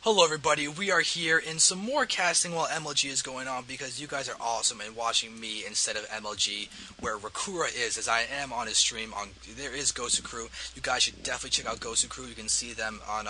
Hello everybody, we are here in some more casting while MLG is going on because you guys are awesome and watching me instead of MLG where Rakura is, as I am on his stream. There is Gosu Crew. You guys should definitely check out Gosu Crew. You can see them on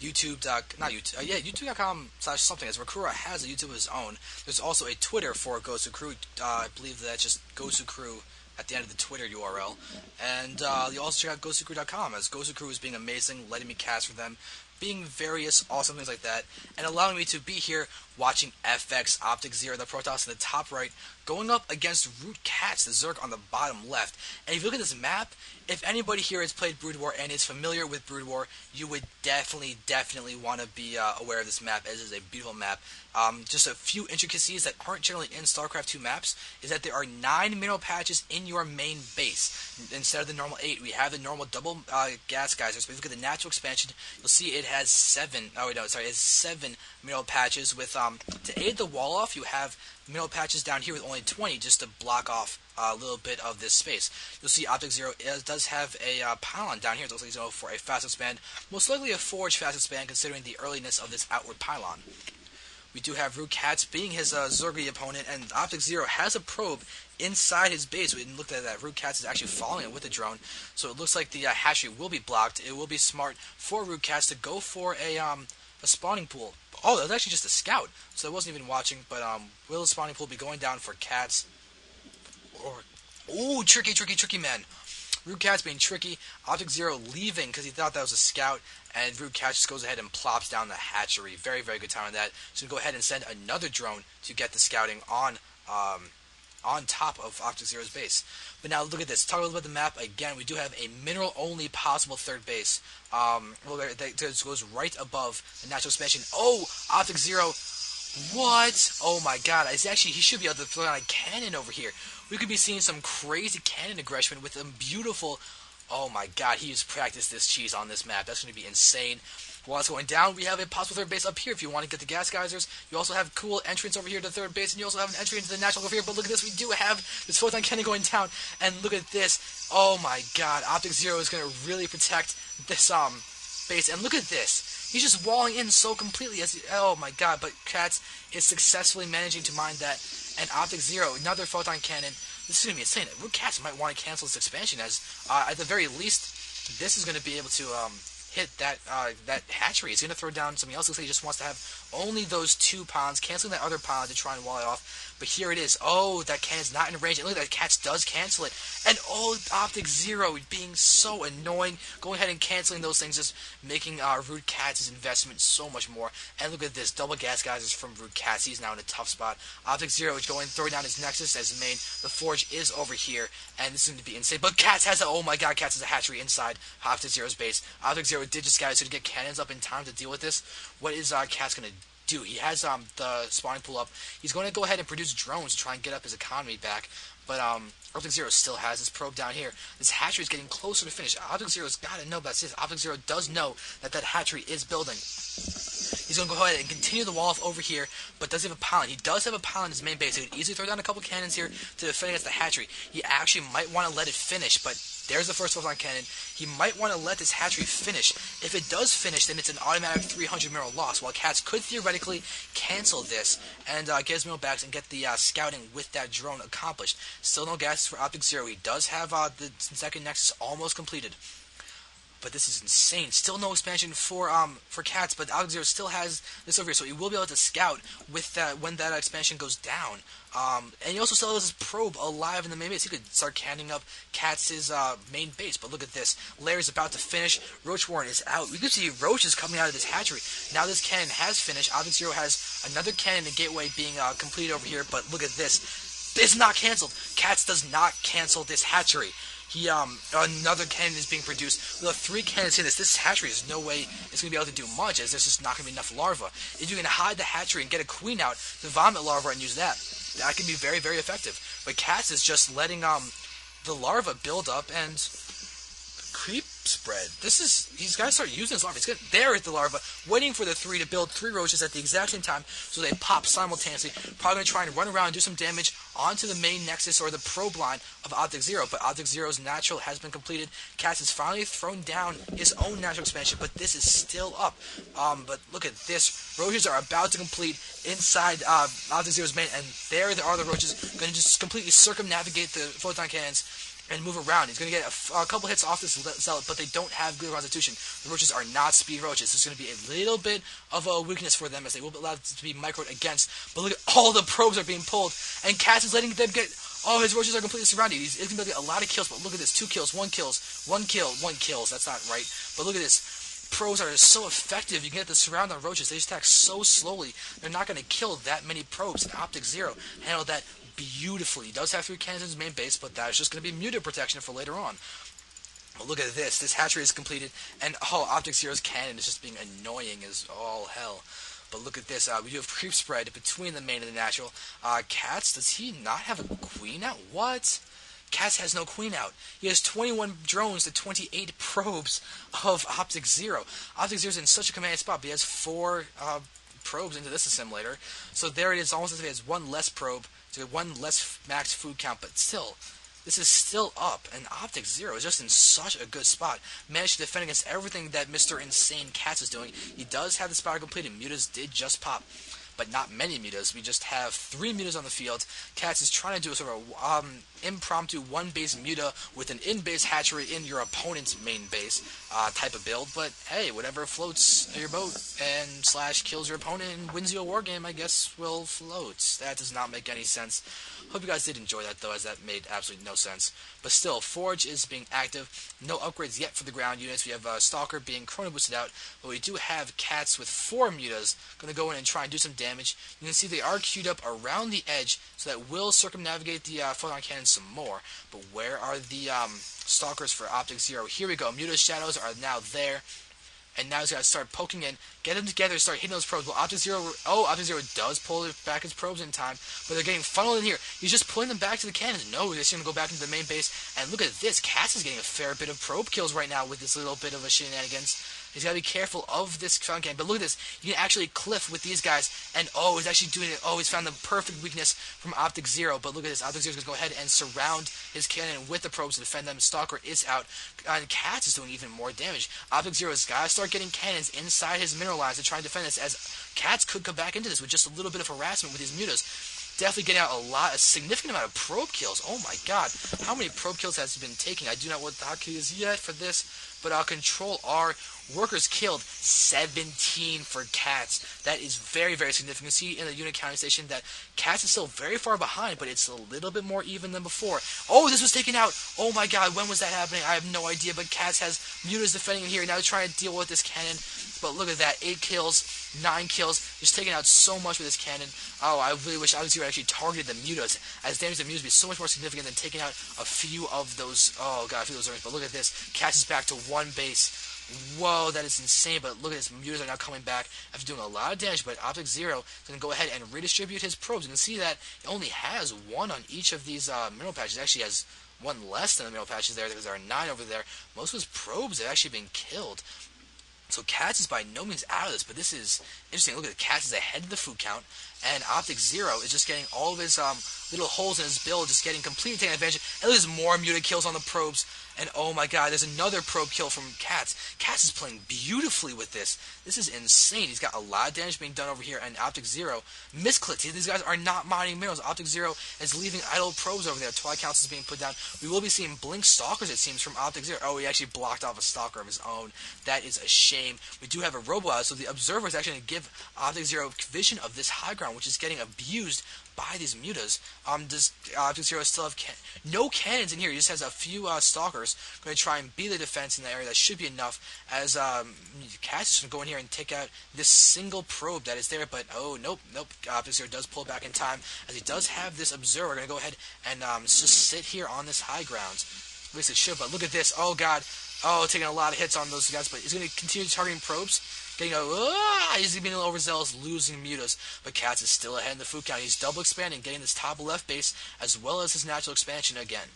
YouTube.com/something, as Rakura has a YouTube of his own. There's also a Twitter for Gosu Crew. I believe that's just Gosu Crew at the end of the Twitter URL. And you also check out gosucrew.com, as Gosu Crew is being amazing, letting me cast for them, being various awesome things like that, and allowing me to be here watching FXOpTiKzErO, the Protoss in the top right, going up against ROOTCatZ, the Zerg on the bottom left. And if you look at this map, if anybody here has played Brood War and is familiar with Brood War, you would definitely want to be aware of this map, as it is a beautiful map. Just a few intricacies that aren't generally in StarCraft 2 maps is that there are 9 mineral patches in your main base instead of the normal 8. We have the normal double gas geysers, but if you look at the natural expansion, you'll see it has 7. Oh, no, sorry, it has 7 mineral patches with to aid the wall off. You have mineral patches down here with only 20 just to block off a little bit of this space. You'll see FXOpTiKzErO does have a pylon down here. It looks like he's going for a fast expand, most likely a forge fast expand considering the earliness of this outward pylon. We do have ROOTCatZ being his Zergy opponent, and FXOpTiKzErO has a probe inside his base. We didn't look at that. ROOTCatZ is actually following it with the drone, so it looks like the hatchery will be blocked. It will be smart for ROOTCatZ to go for a spawning pool. Oh, that was actually just a scout, so I wasn't even watching, but will the spawning pool be going down for Cats? Ooh, tricky man. ROOTCatZ being tricky, FXOpTiKzErO leaving because he thought that was a scout, and ROOTCatZ just goes ahead and plops down the hatchery. Very good time on that. So go ahead and send another drone to get the scouting on top of FXOpTiKzErO's base. But now look at this. Talk a little bit about the map. Again, we do have a mineral-only possible third base. That goes right above the natural expansion. Oh, FXOpTiKzErO. What? Oh my god. He should be able to throw down a cannon over here. We could be seeing some crazy cannon aggression with some beautiful... Oh my god, he's practiced this cheese on this map. That's going to be insane. While it's going down, we have a possible third base up here if you want to get the gas geysers. You also have cool entrance over here to the third base, and you also have an entry into the natural over here. But look at this, we do have this photon cannon going down, and look at this. Oh my god, FXOpTiKzErO is going to really protect this base, and look at this. He's just walling in so completely. Oh my god, but Cats is successfully managing to mine that, and FXOpTiKzErO, another photon cannon. This is going to be insane. ROOTCatZ might want to cancel this expansion, as at the very least, this is going to be able to hit that hatchery. He's going to throw down something else. Looks like he just wants to have only those 2 pawns, canceling that other pawn to try and wall it off. But here it is. Oh, that cannon's not in range. And look, that Cats does cancel it. And oh, FXOpTiKzErO being so annoying, going ahead and canceling those things, just making ROOTCatz's investment so much more. And look at this, double gas geysers from ROOTCatZ. He's now in a tough spot. FXOpTiKzErO is going, throwing down his Nexus as his main. The Forge is over here, and this is going to be insane. But Cats has a, oh my god, Cats has a hatchery inside FXOpTiKzErO's base. FXOpTiKzErO did just scout it, so to get cannons up in time to deal with this. What is Cats going to do? He has the spawning pool up. He's going to go ahead and produce drones to try and get up his economy back. But FXOpTiKzErO still has his probe down here. This hatchery is getting closer to finish. FXOpTiKzErO's got to know about this. FXOpTiKzErO does know that that hatchery is building. He's going to go ahead and continue the wall off over here, but does he have a pylon? He does have a pylon in his main base. He could easily throw down a couple cannons here to defend against the hatchery. He actually might want to let it finish, but there's the first photon cannon. He might want to let this hatchery finish. If it does finish, then it's an automatic 300 mineral loss, while Cats could theoretically cancel this and get his mineral backs and get the scouting with that drone accomplished. Still no gases for FXOpTiKzErO. He does have the second Nexus almost completed. But this is insane. Still no expansion for Cats, but FXOpTiKzErO still has this over here, so he will be able to scout with that when that expansion goes down. And he also still has his probe alive in the main base. He could start canning up Cats's main base. But look at this. Larry's about to finish. Roach Warren is out. We can see Roach is coming out of this hatchery. Now this cannon has finished. FXOpTiKzErO has another cannon and gateway being completed over here. But look at this. It's not canceled. Cats does not cancel this hatchery. Another cannon is being produced. We'll have 3 cannons in this. This hatchery, there's no way it's going to be able to do much, as there's just not going to be enough larvae. If you can hide the hatchery and get a queen out to vomit larvae and use that, that can be very effective. But Cats is just letting the larvae build up and creep spread. He's got to start using his larva. There is the larva, waiting for the 3 to build 3 roaches at the exact same time, so they pop simultaneously. Probably going to try and run around and do some damage onto the main nexus or the probe line of FXOpTiKzErO, but FXOpTiKzEro's natural has been completed. KatZ has finally thrown down his own natural expansion, but this is still up. But look at this. Roaches are about to complete inside FXOpTiKzEro's main, and there are the roaches going to just completely circumnavigate the photon cannons and move around. He's going to get a couple hits off this zealot, but they don't have good constitution. The roaches are not speed roaches. There's going to be a little bit of a weakness for them as they will be allowed to be microed against. But look at all the probes are being pulled, and KatZ is letting them get... Oh, his roaches are completely surrounded. He's going to get a lot of kills, but look at this. 2 kills, 1 kills, 1 kill, 1 kills. That's not right. But look at this. Probes are so effective. You can get the surround on roaches. They just attack so slowly. They're not going to kill that many probes, and FXOpTiKzErO handled that beautifully. He does have 3 cannons in his main base, but that's just going to be muted protection for later on. But look at this. This hatchery is completed, and FXOpTiKzEro's cannon is just being annoying as all hell. But look at this. We do have creep spread between the main and the natural. KatZ, does he not have a queen out? What? KatZ has no queen out. He has 21 drones to 28 probes of FXOpTiKzErO. FXOpTiKzEro's in such a commanding spot, but he has 4 probes into this assimilator. So there it is, almost as if he has 1 less probe, so 1 less max food count, but still, this is still up, and FXOpTiKzErO is just in such a good spot. Managed to defend against everything that Mr. Insane KatZ is doing. He does have the spiral completed. Mutas did just pop, but not many mutas. We just have 3 mutas on the field. KatZ is trying to do a sort of impromptu 1-base muta with an in-base hatchery in your opponent's main base type of build, but hey, whatever floats your boat and / kills your opponent and wins you a war game, I guess will float. That does not make any sense. Hope you guys did enjoy that though, as that made absolutely no sense. But still, Forge is being active. No upgrades yet for the ground units. We have Stalker being chrono boosted out, but we do have KatZ with 4 mutas going to go in and try and do some damage. You can see they are queued up around the edge, so that will circumnavigate the photon cannon some more. But where are the Stalkers for FXOpTiKzErO? Here we go. Muta shadows are now there. And now he's got to start poking in, get them together, start hitting those probes. Well, FXOpTiKzErO does pull back his probes in time, but they're getting funneled in here. He's just pulling them back to the cannons. No, they're just going to go back into the main base. And look at this. KatZ is getting a fair bit of probe kills right now with this little bit of a shenanigans. He's got to be careful of this photon cannon. But look at this. You can actually cliff with these guys. And he's actually doing it. He's found the perfect weakness from FXOpTiKzErO. But look at this. FXOpTiKzErO is going to go ahead and surround his cannon with the probes to defend them. Stalker is out. And KatZ is doing even more damage. FXOpTiKzErO has got to start getting cannons inside his mineral lines to try and defend this, as KatZ could come back into this with just a little bit of harassment with these mutas. Definitely getting out a significant amount of probe kills. Oh my god. How many probe kills has he been taking? I do not know what the hotkey is yet for this, but Control R. Workers killed, 17 for KatZ. That is very, very significant. You can see in the unit counting station that KatZ is still very far behind, but it's a little bit more even than before. Oh, this was taken out. Oh my god, when was that happening? I have no idea, but KatZ has mutas defending in here. Now he's trying to deal with this cannon. But look at that, 8 kills, 9 kills, just taking out so much with this cannon. Oh, I really wish FXOpTiKzErO actually targeted the mutas, as damage to the mutas would be so much more significant than taking out a few of those, a few of those Zergs. But look at this, KatZ is back to 1 base. Whoa, that is insane, but look at this, mutas are now coming back after doing a lot of damage, but FXOpTiKzErO is going to go ahead and redistribute his probes. You can see that it only has 1 on each of these mineral patches. It actually has 1 less than the mineral patches there, because there are 9 over there. Most of his probes have actually been killed. So KatZ is by no means out of this, but this is interesting. Look at it, KatZ is ahead of the food count, and FXOpTiKzErO is just getting all of his little holes in his build, just getting completely taken advantage. And there's more muta kills on the probes, and oh my god, there's another probe kill from KatZ. KatZ is playing beautifully with this. This is insane. He's got a lot of damage being done over here, and FXOpTiKzErO misclicked. These guys are not mining minerals. FXOpTiKzErO is leaving idle probes over there. Twilight Council is being put down. We will be seeing blink stalkers, it seems, from FXOpTiKzErO. Oh, he actually blocked off a stalker of his own. That is a shame. We do have a robo out, so the observer is actually going to give FXOpTiKzErO vision of this high ground, which is getting abused by these mutas. Does FXOpTiKzErO still have no cannons in here? He just has a few stalkers going to try and be the defense in the area. That should be enough, as KatZ is going to go in here and take out this single probe that is there, but oh, nope. FXOpTiKzErO does pull back in time, as he does have this observer. Going to go ahead and just sit here on this high ground. At least it should, but look at this. Oh god. Oh, taking a lot of hits on those guys, but he's going to continue targeting probes. He's being a little overzealous, losing mutas, but KatZ is still ahead in the food count. He's double expanding, getting this top left base, as well as his natural expansion again.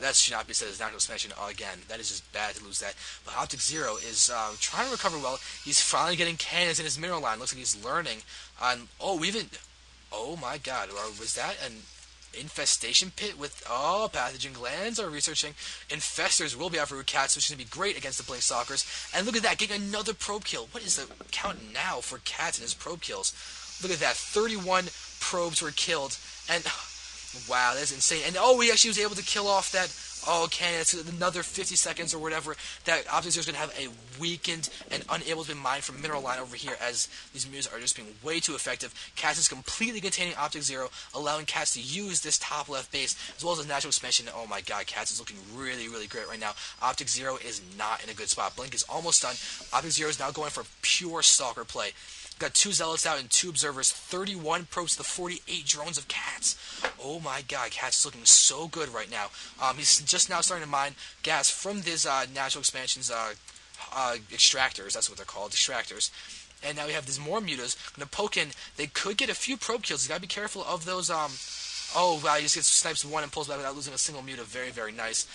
that should not be said as natural expansion again. That is just bad to lose that. But FXOpTiKzErO is trying to recover well. He's finally getting cannons in his mineral line. Looks like he's learning. Oh my god, was that an infestation pit with, pathogen glands are researching. Infestors will be out for ROOTCatZ, which is going to be great against the Blink Stalkers. And look at that, getting another probe kill. What is the count now for KatZ and his probe kills? Look at that, 31 probes were killed. And, wow, that's insane. And, he actually was able to kill off that, cannon. It's another 50 seconds or whatever. That FXOpTiKzErO is going to have a weakened and unable to be mined from mineral line over here, as these mutas are just being way too effective. KatZ is completely containing FXOpTiKzErO, allowing KatZ to use this top left base, as well as a natural expansion. Oh my god, KatZ is looking really, really great right now. FXOpTiKzErO is not in a good spot. Blink is almost done. FXOpTiKzErO is now going for pure stalker play. Got 2 Zealots out and 2 Observers, 31 probes to the 48 drones of KatZ. Oh my god, KatZ is looking so good right now. He's just now starting to mine gas from these natural expansions, extractors, that's what they're called, extractors. And now we have these more mutas, gonna poke in. They could get a few probe kills. You gotta be careful of those, oh wow, he just gets snipes one and pulls back without losing a single muta. Very, very nice.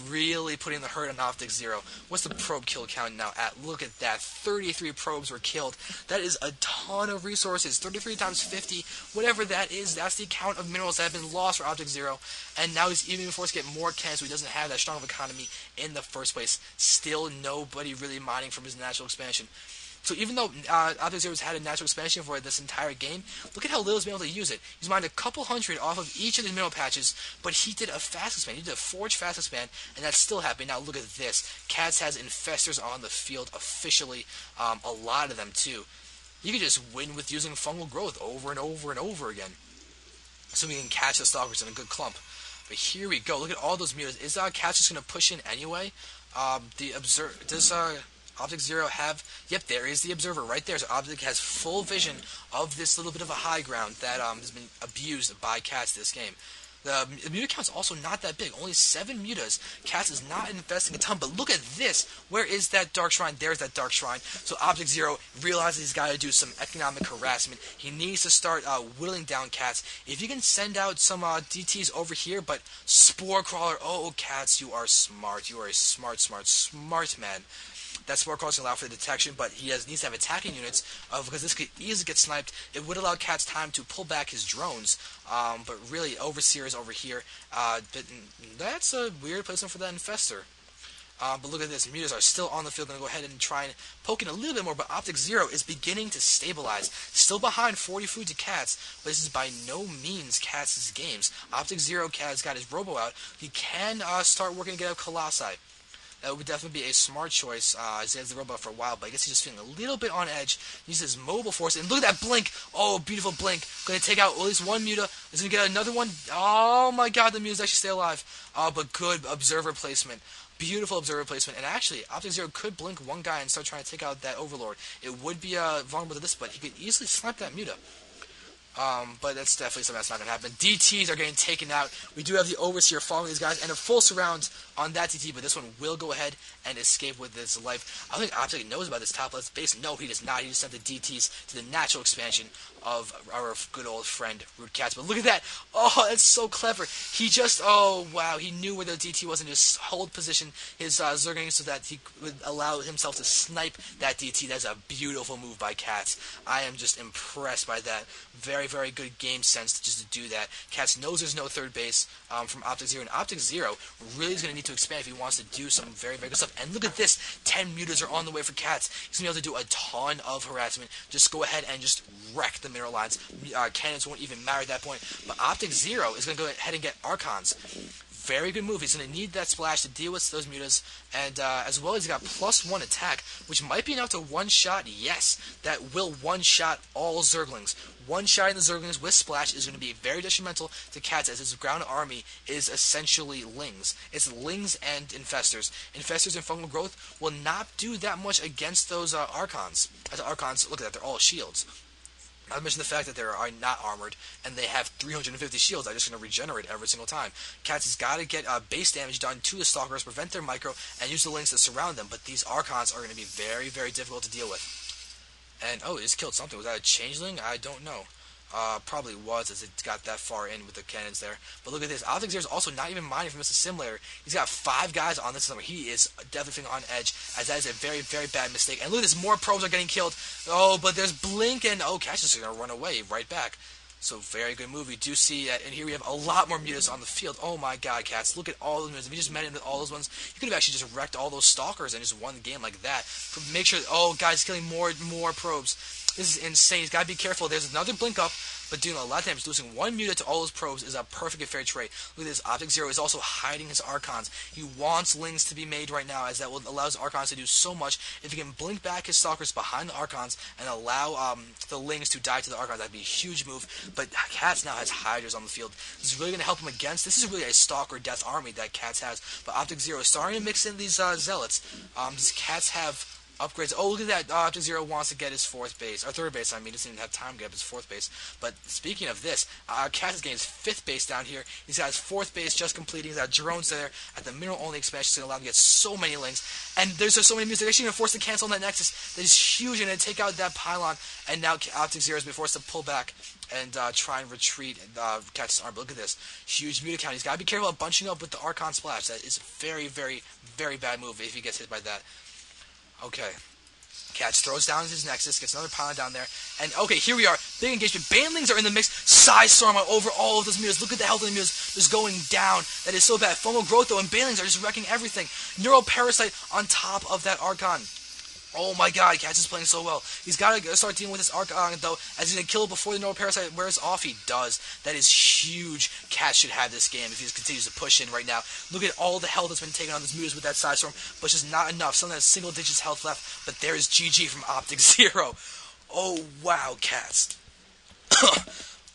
Really putting the hurt on FXOpTiKzErO. What's the probe kill count now at? Look at that. 33 probes were killed. That is a ton of resources. 33 times 50, whatever that is, that's the count of minerals that have been lost for FXOpTiKzErO. And now he's even forced to get more cannons, so he doesn't have that strong of economy in the first place. Still nobody really mining from his natural expansion. So even though FXOpTiKzErO's had a natural expansion for this entire game, look at how little he's been able to use it. He's mined a couple hundred off of each of these mineral patches, but he did a fast expand. He did a forge fast expand, and that's still happening. Now look at this. KatZ has infestors on the field officially, a lot of them too. You can just win with using fungal growth over and over and over again. So we can catch the stalkers in a good clump. But here we go. Look at all those mutas. Is KatZ just going to push in anyway? Does FXOpTiKzErO have... Yep, there is the observer right there. So FXOpTiK has full vision of this little bit of a high ground that has been abused by KatZ this game. The muta count's also not that big. Only 7 mutas. KatZ is not investing a ton, but look at this. Where is that Dark Shrine? There's that Dark Shrine. So FXOpTiKzErO realizes he's got to do some economic harassment. He needs to start whittling down KatZ. If you can send out some DTs over here, but Spore Crawler, KatZ, you are smart. You are a smart man. That Spore Crawler is going to allow for the detection, but he needs to have attacking units because this could easily get sniped. It would allow KatZ time to pull back his drones, but really, Overseer is over here. That's a weird placement for that Infestor. But look at this, mutas are still on the field. Going to go ahead and try and poke in a little bit more, but FXOpTiKzErO is beginning to stabilize. Still behind 40 food to KatZ, but this is by no means Katz's games. FXOpTiKzErO, KatZ got his Robo out. He can start working to get out Colossi. That would definitely be a smart choice. He has the robot for a while, but I guess he's just feeling a little bit on edge. He uses his mobile force, and look at that blink! Oh, beautiful blink. Going to take out at least one muta. He's going to get another one. Oh my god, the mutas actually stay alive. But good observer placement. Beautiful observer placement. And actually, FXOpTiKzErO could blink one guy and start trying to take out that Overlord. It would be vulnerable to this, but he could easily snipe that muta. But that's definitely something that's not going to happen. DTs are getting taken out. We do have the Overseer following these guys, and a full surround on that DT, but this one will go ahead and escape with his life. I don't think FXOpTiK knows about this top left base. No, he does not. He just sent the DTs to the natural expansion of our good old friend ROOTCatZ. But look at that. Oh, that's so clever. He just, oh, wow. He knew where the DT was and just hold position his Zerg so that he would allow himself to snipe that DT. That's a beautiful move by KatZ. I am just impressed by that. Very, very good game sense just to do that. KatZ knows there's no third base from FXOpTiKzErO, and FXOpTiKzErO really is going to need to expand if he wants to do some very, very good stuff. And look at this. 10 mutas are on the way for KatZ. He's going to be able to do a ton of harassment. Just go ahead and just wreck the mineral lines. Cannons won't even matter at that point. But FXOpTiKzErO is going to go ahead and get Archons. Very good move. He's going to need that splash to deal with those mutas, and as well as he got +1 attack, which might be enough to one-shot. Yes, that will one-shot all Zerglings. One-shotting the Zerglings with splash is going to be very detrimental to KatZ, as his ground army is essentially Lings. It's Lings and Infestors. Infestors and Fungal Growth will not do that much against those Archons. As Archons, look at that, they're all shields. Not to mention the fact that they are not armored, and they have 350 shields that are just going to regenerate every single time. KatZ has got to get base damage done to the Stalkers, prevent their micro, and use the Lings to surround them, but these Archons are going to be very, very difficult to deal with. And, oh, he just killed something. Was that a changeling? I don't know. Probably was, as it got that far in with the cannons there. But look at this. FXOpTiKzErO is also not even mining from Mr. Simulator. He's got 5 guys on this number. He is definitely on edge, as that is a very, very bad mistake. And look at this. More probes are getting killed. Oh, but there's Blink, and KATZ is going to run away right back. So very good move. We do see that, and here we have a lot more mutas on the field. Oh my god, KATZ. Look at all those mutas. If you just met into all those ones, you could have actually just wrecked all those stalkers and just won the game like that. Make sure, oh, guys, killing more probes. This is insane. He's got to be careful. There's another blink up, but doing a lot of damage. Losing 1 muta to all those probes is a perfect and fair trade. Look at this. FXOpTiKzErO is also hiding his Archons. He wants Lings to be made right now, as that will allow his Archons to do so much. If he can blink back his Stalkers behind the Archons and allow the Lings to die to the Archons, that'd be a huge move. But KATZ now has Hydras on the field. This is really going to help him against. This is really a Stalker Death army that KATZ has. But FXOpTiKzErO is starting to mix in these Zealots. Does KATZ have upgrades? Oh, look at that. FXOpTiKzErO wants to get his 4th base. Or 3rd base, I mean. He doesn't even have time to get up his 4th base. But speaking of this, KATZ is getting his 5th base down here. He's got his 4th base just completing. He's got drones there at the mineral-only expansion. It's going to allow him to get so many Lings. And there's just so many mutas. They're actually going to force to cancel on that Nexus. That is huge. And they take out that pylon. And now FXOpTiKzErO has been forced to pull back and try and retreat KATZ's arm. But look at this. Huge muta count. He's got to be careful of bunching up with the Archon Splash. That is a very, very, very bad move if he gets hit by that. Okay. KATZ throws down his Nexus, gets another pylon down there, and okay, here we are. Big engagement. Banelings are in the mix. Storm over all of those mutas. Look at the health of the mutas just going down. That is so bad. Fungal Growth, though, and Banelings are just wrecking everything. Neuroparasite on top of that Archon. Oh my god, KATZ is playing so well. He's got to start dealing with this Archon, though, as he's going to kill it before the Neuroparasite wears off. He does. That is huge. KATZ should have this game if he just continues to push in right now. Look at all the health that's been taken on these mutas with that Storm, but just not enough. Something has single digits health left, but there is GG from FXOpTiKzErO. Oh, wow, KATZ.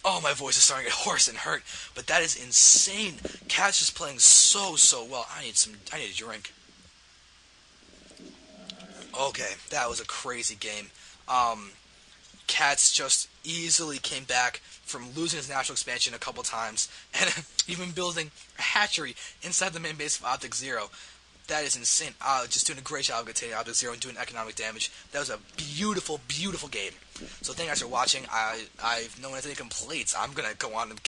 Oh, my voice is starting to get hoarse and hurt, but that is insane. KATZ is playing so well. I need a drink. Okay, that was a crazy game. KATZ just easily came back from losing his natural expansion a couple times, and even building a hatchery inside the main base of FXOpTiKzErO. That is insane. Just doing a great job of containing FXOpTiKzErO and doing economic damage. That was a beautiful, beautiful game. So thank you guys for watching. If no one has any complaints, I'm going to go on and